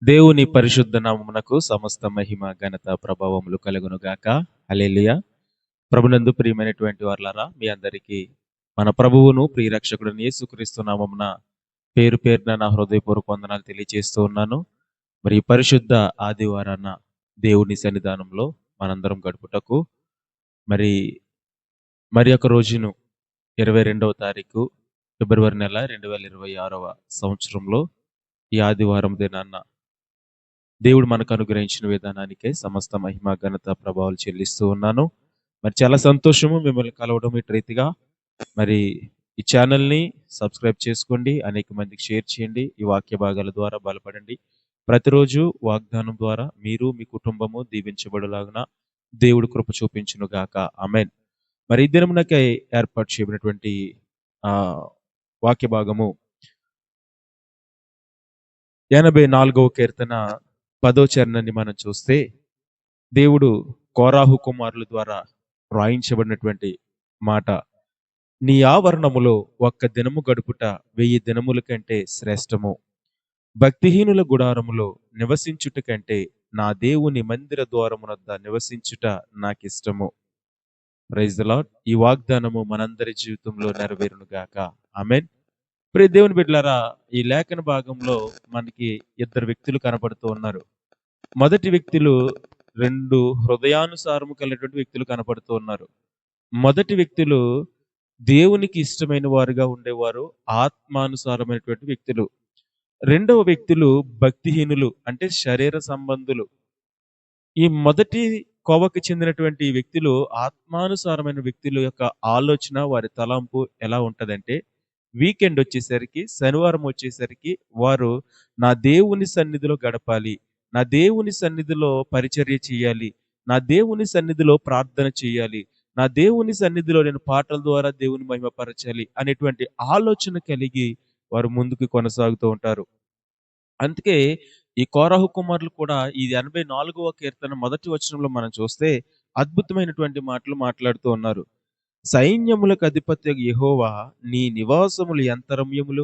దేవుని పరిశుద్ధ నామమునకు సమస్త మహిమ ఘనత ప్రభావములు కలుగును గాక. హల్లెలూయా. ప్రభునందు ప్రియమైనటువంటి వారలారా, మీ అందరికీ మన ప్రభువును ప్రియరక్షకుడు యేసుక్రీస్తు నామమున పేరు పేరున నా హృదయపూర్వక వందనాలు తెలియజేస్తూ ఉన్నాను. మరి ఈ పరిశుద్ధ ఆదివారాన దేవుని సన్నిధానంలో మనందరం గడుపుటకు మరి మరి ఒక రోజును 22వ తారీఖు ఫిబ్రవరి నెల 2026వ సంవత్సరంలో ఈ ఆదివారం దినాన్న దేవుడు మనకు అనుగ్రహించిన విధానానికే సమస్త మహిమ ఘనత ప్రభావాలు చెల్లిస్తూ ఉన్నాను. మరి చాలా సంతోషము మిమ్మల్ని కలవడం ఇటు రీతిగా. మరి ఈ ఛానల్ని సబ్స్క్రైబ్ చేసుకోండి, అనేక మందికి షేర్ చేయండి, ఈ వాక్య భాగాల ద్వారా బలపడండి. ప్రతిరోజు వాగ్దానం ద్వారా మీరు మీ కుటుంబము దీవించబడులాగున దేవుడు కృప చూపించును గాక. ఆమేన్. మరి ఈ దినమునకై ఏర్పాటు చేయబడినటువంటి ఆ వాక్య భాగము 84వ కీర్తన 10వ చరణాన్ని మనం చూస్తే, దేవుడు కోరాహు కుమారుల ద్వారా వ్రాయించబడినటువంటి మాట, నీ ఆవరణములో ఒక్క దినము గడుపుట 1000 దినముల కంటే శ్రేష్టము. భక్తిహీనుల గుడారములో నివసించుట కంటే నా దేవుని మందిర ద్వారమునొద్ద నివసించుట నాకిష్టము. Praise the Lord. ఈ వాగ్దానము మనందరి జీవితంలో నెరవేరును గాక. ఆమేన్. ప్రియ దేవుని బిడ్డలారా, ఈ లేఖన భాగంలో మనకి ఇద్దరు వ్యక్తులు కనపడుతూ ఉన్నారు. మొదటి వ్యక్తులు రెండు హృదయానుసారము కలిగినటువంటి వ్యక్తులు కనపడుతూ ఉన్నారు. మొదటి వ్యక్తులు దేవునికి ఇష్టమైన వారుగా ఉండేవారు, ఆత్మానుసారమైనటువంటి వ్యక్తులు. రెండవ వ్యక్తులు భక్తిహీనులు, అంటే శరీర సంబంధులు. ఈ మొదటి కోవకు చెందినటువంటి వ్యక్తులు ఆత్మానుసారమైన వ్యక్తుల యొక్క ఆలోచన, వారి తలంపు ఎలా ఉంటదంటే, వీకెండ్ వచ్చేసరికి, శనివారం వచ్చేసరికి వారు నా దేవుని సన్నిధిలో గడపాలి, నా దేవుని సన్నిధిలో పరిచర్య చేయాలి, నా దేవుని సన్నిధిలో ప్రార్థన చేయాలి, నా దేవుని సన్నిధిలో నేను పాటల ద్వారా దేవుని మహిమపరచాలి అనేటువంటి ఆలోచన కలిగి వారు ముందుకు కొనసాగుతూ ఉంటారు. అందుకే ఈ కోరహు కుమారులు కూడా ఈ 84వ కీర్తన మొదటి వచనంలో మనం చూస్తే అద్భుతమైనటువంటి మాటలు మాట్లాడుతూ ఉన్నారు. సైన్యములకు అధిపత్యగు యెహోవా, నీ నివాసములు ఎంత రమ్యములు.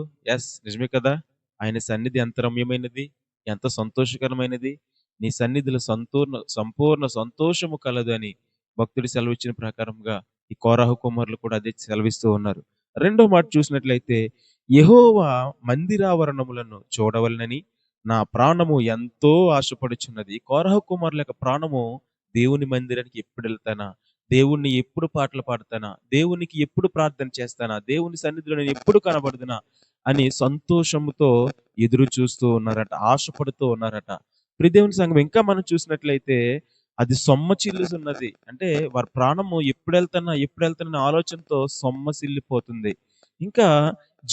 నిజమే కదా. ఆయన సన్నిధి ఎంత రమ్యమైనది, ఎంత సంతోషకరమైనది. నీ సన్నిధిలో సంపూర్ణ సంతోషము కలదు అని భక్తుడు సెలవిచ్చిన ప్రకారంగా ఈ కోరహు కుమారులు కూడా అదే సెలవిస్తూ ఉన్నారు. రెండో మాట చూసినట్లయితే, యెహోవా మందిరావరణములను చూడవలనని నా ప్రాణము ఎంతో ఆశపడుచున్నది. కోరహు కుమారుల యొక్క ప్రాణము దేవుని మందిరానికి ఎప్పుడు వెళ్తానా, దేవుణ్ణి ఎప్పుడు పాటలు పాడతానా, దేవునికి ఎప్పుడు ప్రార్థన చేస్తానా, దేవుని సన్నిధిలో నేను ఎప్పుడు కనబడుదునా అని సంతోషంతో ఎదురు చూస్తూ ఉన్నారట, ఆశపడుతూ ఉన్నారట. ప్రియ దేవుని సంఘం, ఇంకా మనం చూసినట్లయితే అది సొమ్మసిల్లుతున్నది. అంటే వారి ప్రాణము ఎప్పుడు వెళ్తానా ఆలోచనతో సొమ్మసిల్లిపోతుంది. ఇంకా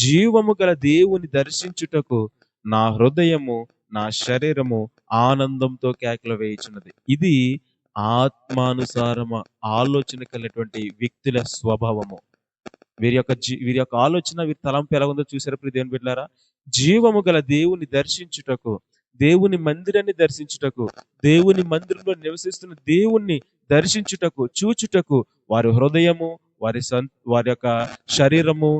జీవము గల దేవుని దర్శించుటకు నా హృదయము, నా శరీరము ఆనందంతో కేకలు వేయుచున్నది. ఇది ఆత్మానుసారమ ఆలోచన కలిగినటువంటి వ్యక్తుల స్వభావము. వీరి యొక్క ఆలోచన, వీరి తలంపు ఎలా ఉందో చూసారా ప్రియ దేవుని బిడ్డలారా. జీవము గల దేవుని దర్శించుటకు, దేవుని మందిరాన్ని దర్శించుటకు, దేవుని మందిరంలో నివసిస్తున్న దేవుణ్ణి దర్శించుటకు, చూచుటకు వారి హృదయము, వారి యొక్క శరీరము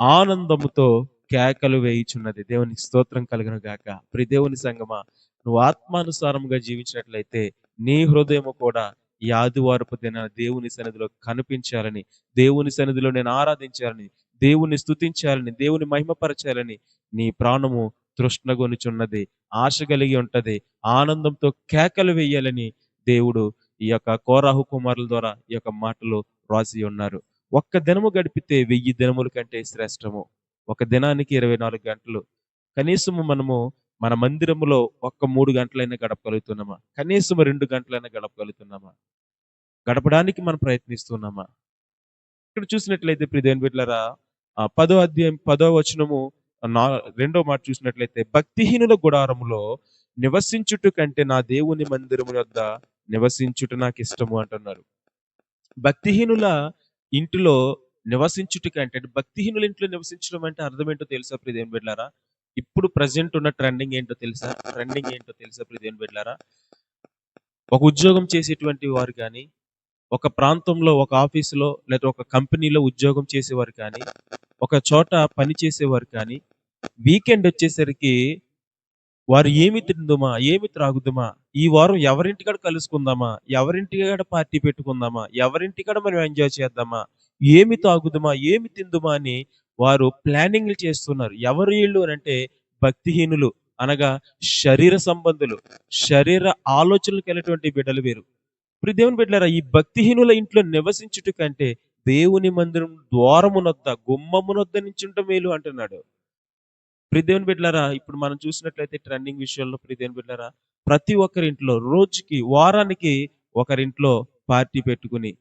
ఆనందముతో కేకలు వేయుచున్నది. దేవునికి స్తోత్రం కలుగును గాక. ప్రియ దేవుని సంగమా, నువ్వు ఆత్మానుసారముగా జీవించినట్లయితే నీ హృదయము కూడా ఈ ఆదివారపు దిన దేవుని సన్నిధిలో కనిపించాలని, దేవుని సన్నిధిలో నేను ఆరాధించాలని, దేవుని స్తుతించాలని, దేవుని మహిమపరచాలని నీ ప్రాణము తృష్ణగొనుచున్నది, ఆశ కలిగి ఉంటది, ఆనందంతో కేకలు వేయాలని దేవుడు ఈ యొక్క కోరాహు కుమారుల ద్వారా ఈ యొక్క మాటలు రాసి ఉన్నారు. ఒక్క దినము గడిపితే 1000 దినముల కంటే శ్రేష్టము. ఒక దినానికి 24 గంటలు. కనీసము మనము మన మందిరములో ఒక్క 3 గంటలైనా గడపగలుగుతున్నామా? కనీసం 2 గంటలైనా గడపగలుగుతున్నామా? గడపడానికి మనం ప్రయత్నిస్తున్నామా? ఇక్కడ చూసినట్లయితే ప్రియ దేవుని బిడ్డలారా, 10వ అధ్యాయం 10వ వచనము రెండో మాట చూసినట్లయితే, భక్తిహీనుల గుడారములో నివసించుట కంటే నా దేవుని మందిరము వద్ద నివసించుట నాకు ఇష్టము అంటున్నారు. భక్తిహీనుల ఇంటిలో నివసించుట కంటే, భక్తిహీనుల ఇంట్లో నివసించడం అంటే అర్థం ఏంటో తెలుసా ప్రియ దేవుని బిడ్డలారా? ఇప్పుడు ప్రజెంట్ ఉన్న ట్రెండింగ్ ఏంటో తెలుసా ప్రియ దేవుని బిడ్డలారా? ఒక ఉద్యోగం చేసేటువంటి వారు కానీ, ఒక ప్రాంతంలో, ఒక ఆఫీసులో లేదా ఒక కంపెనీలో ఉద్యోగం చేసేవారు కానీ, ఒక చోట పని చేసేవారు కానీ, వీకెండ్ వచ్చేసరికి వారు ఏమి తిందుమా, ఏమి త్రాగుదుమా, ఈ వారం ఎవరింటికాడ కలుసుకుందామా, ఎవరింటికాడ పార్టీ పెట్టుకుందామా, ఎవరింటికాడ మనం ఎంజాయ్ చేద్దామా, ఏమి తాగుదుమా, ఏమి తిందుమా అని వారు ప్లానింగ్‌లు చేస్తున్నారు. ఎవరు ఈళ్ళు అనంటే భక్తిహీనులు. అనగా శరీర సంబంధులు. శరీర ఆలోచనలు కలిగినటువంటి బిడ్డలు వీరు. ఇప్పుడు దేవుని బిడ్డలారా, ఈ భక్తిహీనుల ఇంట్లో నివసించుట కంటే దేవుని మందిరం ద్వారమునొద్ద, గుమ్మమునొద్ద నించుంట మేలు అంటున్నాడు. ప్రియ దేవుని బిడ్డలారా, ఇప్పుడు మనం చూసినట్లయితే ట్రెండింగ్ విషయాల్లో ప్రియ దేవుని బిడ్డలారా, ప్రతి ఒక్కరి ఇంట్లో రోజుకి, వారానికి ఒకరింట్లో పార్టీ పెట్టుకుని,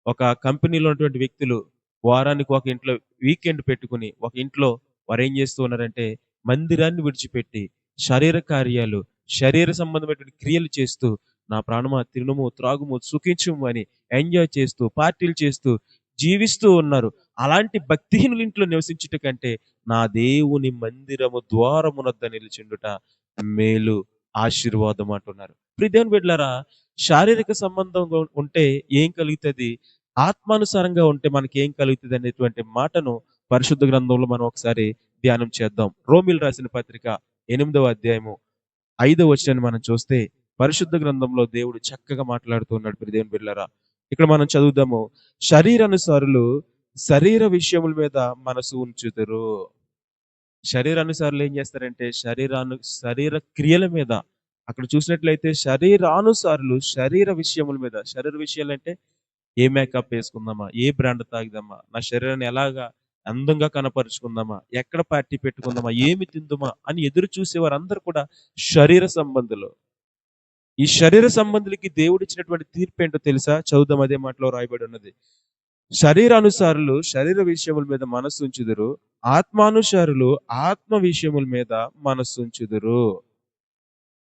ఒక కంపెనీలో ఉన్నటువంటి వ్యక్తులు వారానికి ఒక ఇంట్లో వీకెండ్ పెట్టుకుని, ఒక ఇంట్లో వారేం చేస్తూ ఉన్నారంటే మందిరాన్ని విడిచిపెట్టి శరీర కార్యాలు, శరీర సంబంధమైనటువంటి క్రియలు చేస్తూ, నా ప్రాణమా తినుము, త్రాగుము, సుఖించుము అని ఎంజాయ్ చేస్తూ, పార్టీలు చేస్తూ జీవిస్తూ ఉన్నారు. అలాంటి భక్తిహీనుల ఇంట్లో నివసించుట కంటే నా దేవుని మందిరము ద్వారమునొద్ద నిలుచుండుట మేలు, ఆశీర్వాదం అంటున్నారు. ప్రియ దేవుని బిడ్డలారా, శారీరక సంబంధంగా ఉంటే ఏం కలుగుతది? ఆత్మానుసారంగా ఉంటే మనకేం కలుగుతది అనేటువంటి మాటను పరిశుద్ధ గ్రంథంలో మనం ఒకసారి ధ్యానం చేద్దాం. రోమీయులు రాసిన పత్రిక 8వ అధ్యాయము 5వ వచనాన్ని మనం చూస్తే పరిశుద్ధ గ్రంథంలో దేవుడు చక్కగా మాట్లాడుతూ ఉన్నాడు ప్రియ దేవుని బిడ్డలారా. ఇక్కడ మనం చదువుదాము. శరీరానుసారులు శరీర విషయముల మీద మనసు ఉంచుదురు. శరీరానుసారులు ఏం చేస్తారంటే శరీర క్రియల మీద, అక్కడ చూసినట్లయితే శరీరానుసారులు శరీర విషయముల మీద, శరీర విషయాలంటే ఏ మేకప్ వేసుకుందామా, ఏ బ్రాండ్ తాగుదామా, నా శరీరాన్ని ఎలాగా అందంగా కనపరుచుకుందామా, ఎక్కడ పార్టీ పెట్టుకుందామా, ఏమి తిందుమా అని ఎదురు చూసే వారందరూ కూడా శరీర సంబంధులు. ఈ శరీర సంబంధులకి దేవుడు ఇచ్చినటువంటి తీర్పు ఏంటో తెలుసా? చదువుదాం, అదే మాటలో రాయబడి ఉన్నది. శరీరానుసారులు శరీర విషయముల మీద మనస్సుంచుదురు, ఆత్మానుసారులు ఆత్మ విషయముల మీద మనస్సుంచుదురు.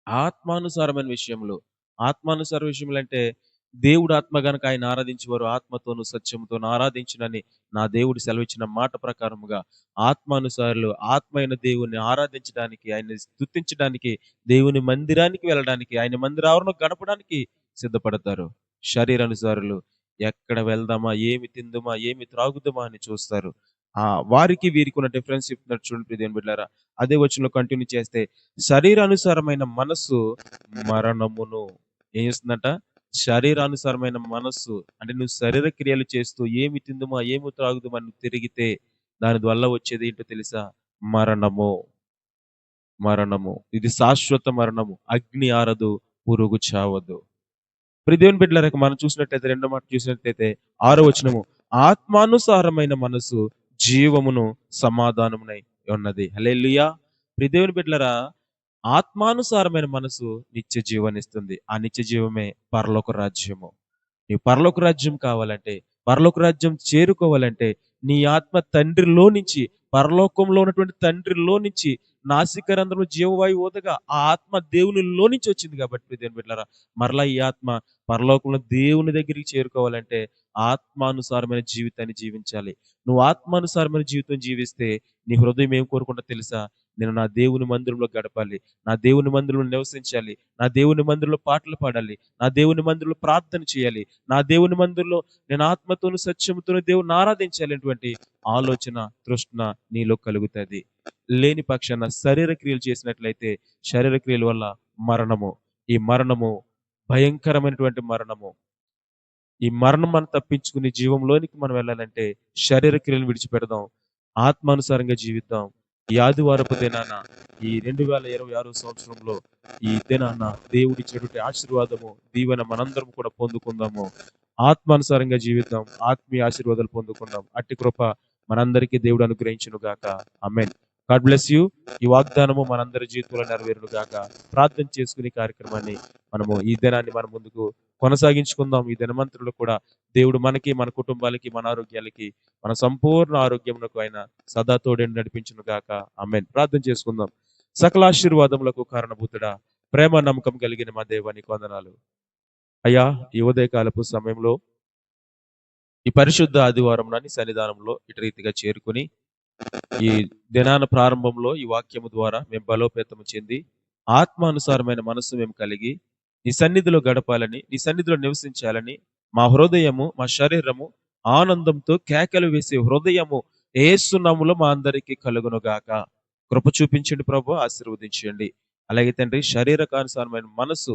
ఆత్మానుసారమైన విషయములు. ఆత్మానుసార విషయములు అంటే దేవుడు ఆత్మ గనుక ఆయన ఆరాధించేవారు ఆత్మతోను సత్యముతోను ఆరాధించునని నా దేవుడు సెలవిచ్చిన మాట ప్రకారముగా ఆత్మానుసారులు ఆత్మ అయిన దేవుణ్ణి ఆరాధించడానికి, ఆయన్ని స్తుతించడానికి, దేవుని మందిరానికి వెళ్ళడానికి, ఆయన మందిరావరణం గడపడానికి సిద్ధపడతారు. శరీరానుసారులు ఎక్కడ వెళ్దామా, ఏమి తిందుమా, ఏమి త్రాగుదామా అని చూస్తారు. వారికి వీరికి ఉన్న డిఫరెన్స్ చెప్తున్నారు చూడండి ప్రియ దేవుని బిడ్డలారా. అదే వచనంలో కంటిన్యూ చేస్తే శరీరానుసారమైన మనస్సు మరణమును ఏం చేస్తుందంట? శరీరానుసారమైన మనస్సు అంటే నువ్వు శరీర క్రియలు చేస్తూ ఏమి తిందుమా, ఏమి త్రాగుదుమా నువ్వు తిరిగితే దాని వల్ల వచ్చేది ఏంటో తెలుసా? మరణము. మరణము. ఇది శాశ్వత మరణము. అగ్ని ఆరదు, పురుగు చావదు. ప్రియ దేవుని బిడ్డలారా, మనం చూసినట్లయితే రెండో మాట చూసినట్లయితే 6వ వచనము, ఆత్మానుసారమైన మనసు జీవమును సమాధానమునై ఉన్నది. హల్లెలూయా. ప్రియ దేవుని బిడ్డలారా, ఆత్మానుసారమైన మనసు నిత్య జీవాన్నిస్తుంది. ఆ నిత్య జీవమే పరలోక రాజ్యము. నీవు పరలోక రాజ్యం కావాలంటే, పరలోక రాజ్యం చేరుకోవాలంటే నీ ఆత్మ తండ్రిలో నుంచి, పరలోకంలో ఉన్నటువంటి తండ్రిలో నుంచి నాసికారంధ్రంలో జీవవాయువు ఊదగా ఆ ఆత్మ దేవునిలో నుంచి వచ్చింది కాబట్టి దేవుని బిడ్డలారా, మరలా ఈ ఆత్మ పరలోకంలో దేవుని దగ్గరికి చేరుకోవాలంటే ఆత్మానుసారమైన జీవితాన్ని జీవించాలి. నువ్వు ఆత్మానుసారమైన జీవితం జీవిస్తే నీ హృదయం ఏం కోరుకుంటా తెలుసా? నేను నా దేవుని మందిరంలో గడపాలి, నా దేవుని మందిరంలో నివసించాలి, నా దేవుని మందిరంలో పాటలు పాడాలి, నా దేవుని మందిరంలో ప్రార్థన చేయాలి, నా దేవుని మందిరంలో నేను ఆత్మతోను సత్యముతోను దేవుని ఆరాధించాలి అనేటువంటి ఆలోచన, తృష్ణ నీలో కలుగుతుంది. లేని పక్షాన శరీర క్రియలు చేసినట్లయితే శరీర క్రియల వల్ల మరణము. ఈ మరణము భయంకరమైనటువంటి మరణము. ఈ మరణం మనం తప్పించుకుని జీవంలోనికి మనం వెళ్ళాలంటే శరీర క్రియలను విడిచిపెడదాం, ఆత్మానుసారంగా జీవిద్దాం. ఈ ఆదివారపు దినాన, ఈ 2026 సంవత్సరంలో ఈ దినాన దేవుడిచ్చినటువంటి ఆశీర్వాదము, దీవెన మనందరం కూడా పొందుకుందాము. ఆత్మానుసారంగా జీవిద్దాం, ఆత్మీయ ఆశీర్వాదాలు పొందుకుందాం. అట్టి కృప మనందరికీ దేవుడు అనుగ్రహించును గాక. ఆమేన్. God bless you. ఈ వాగ్దానము మనందరి జీవితంలో నెరవేరును గాక. ప్రార్థన చేసుకునే కార్యక్రమాన్ని మనము ఈ దినాన్ని మనం ముందుకు కొనసాగించుకుందాం. ఈ దినమంతరంలో కూడా దేవుడు మనకి, మన కుటుంబాలకి, మన ఆరోగ్యాలకి, మన సంపూర్ణ ఆరోగ్యమునకు ఆయన సదా తోడేండి నడిపించును గాక. ఆమేన్. ప్రార్థన చేసుకుందాం. సకల ఆశీర్వాదములకు కారణభూతుడా, ప్రేమ నమ్మకం కలిగిన మా దేవానికి వందనాలు. అయ్యా, ఈ ఉదయకాలపు సమయంలో ఈ పరిశుద్ధ ఆదివారం నాని సన్నిధానంలో ఇటు రీతిగా చేరుకుని ఈ దినాన ప్రారంభంలో ఈ వాక్యము ద్వారా మేము బలోపేతము చెంది ఆత్మానుసారమైన మనస్సు మేము కలిగి నీ సన్నిధిలో గడపాలని, నీ సన్నిధిలో నివసించాలని మా హృదయము, మా శరీరము ఆనందంతో కేకలు వేసే హృదయము యేసు నామములో మా అందరికీ కలుగును గాక. కృప చూపించండి ప్రభు, ఆశీర్వదించండి. అలాగే తండ్రి శరీరకానుసారమైన మనస్సు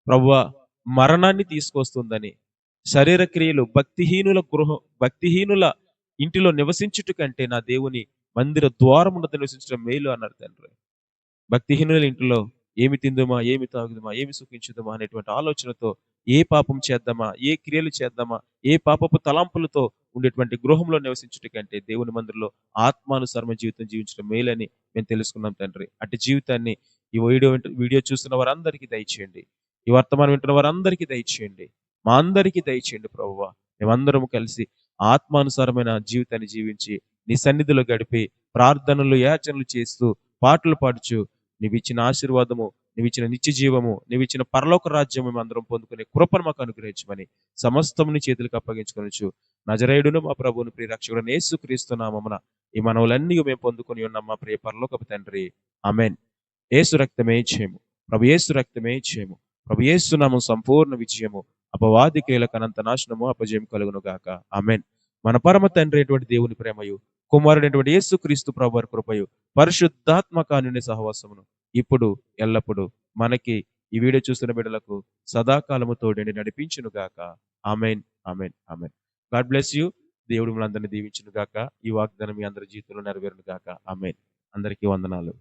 ప్రభువా మరణాన్ని తీసుకొస్తుందని, శరీర క్రియలు భక్తిహీనుల ఇంటిలో నివసించుట కంటే నా దేవుని మందిర ద్వారమునొద్ద నివసించడం మేలు అన్నారు తండ్రి. భక్తిహీనుల ఇంటిలో ఏమి తిందుమా, ఏమి తాగుదుమా, ఏమి సుఖించుదుమా అనేటువంటి ఆలోచనతో ఏ పాపం చేద్దామా, ఏ క్రియలు చేద్దామా, ఏ పాపపు తలంపులతో ఉండేటువంటి గృహంలో నివసించుట కంటే దేవుని మందిరంలో ఆత్మానుసారమైన జీవితం జీవించడం మేలని మేము తెలుసుకున్నాం తండ్రి. అటు జీవితాన్ని ఈ వీడియో చూస్తున్న వారందరికీ దయచేయండి. ఈ వర్తమానం వింటున్న వారందరికీ దయచేయండి. మా అందరికీ దయచేయండి ప్రభువా. మేమందరం కలిసి ఆత్మానుసారమైన జీవితాన్ని జీవించి నీ సన్నిధిలో గడిపి ప్రార్థనలు, యాచనలు చేస్తూ పాటలు పాడుచు నీవిచ్చిన ఆశీర్వాదము, నీవిచ్చిన నిత్య జీవము, నీవిచ్చిన పరలోక రాజ్యము మేమందరం పొందుకునే కృపను మాకు అనుగ్రహించమని సమస్తము నీ చేతులకు అప్పగించుకొనొచ్చు నజరేయుడును మా ప్రభువును ప్రియ రక్షకుడైన యేసుక్రీస్తు నామమున ఈ మనవులన్నీ మేము పొందుకొని ఉన్నాం మా ప్రియ పరలోకపు తండ్రి. ఆమేన్. యేసు రక్తమే జయము. ప్రభు యేసు రక్తమే జయము. ప్రభు యేసు నామం సంపూర్ణ విజయము. అపవాది క్రియలకు అనంత నాశనము, అపజయం కలుగును గాక. ఆమేన్. మన పరమ తండ్రి అయినటువంటి దేవుని ప్రేమయు, కుమారుడైనటువంటి యేసుక్రీస్తు ప్రభువారి కృపయు, పరిశుద్ధాత్మ కారుణ్య సహవాసమును ఇప్పుడు ఎల్లప్పుడు మనకి ఈ వీడియో చూస్తున్న బిడ్డలకు సదాకాలము తోడని నడిపించును గాక. Amen. Amen. Amen. God bless you. దేవుడు మనందరిని దీవించును గాక. ఈ వాగ్దానం మీ అందరి జీవితంలో నెరవేరును గాక. ఆమేన్. అందరికీ వందనాలు.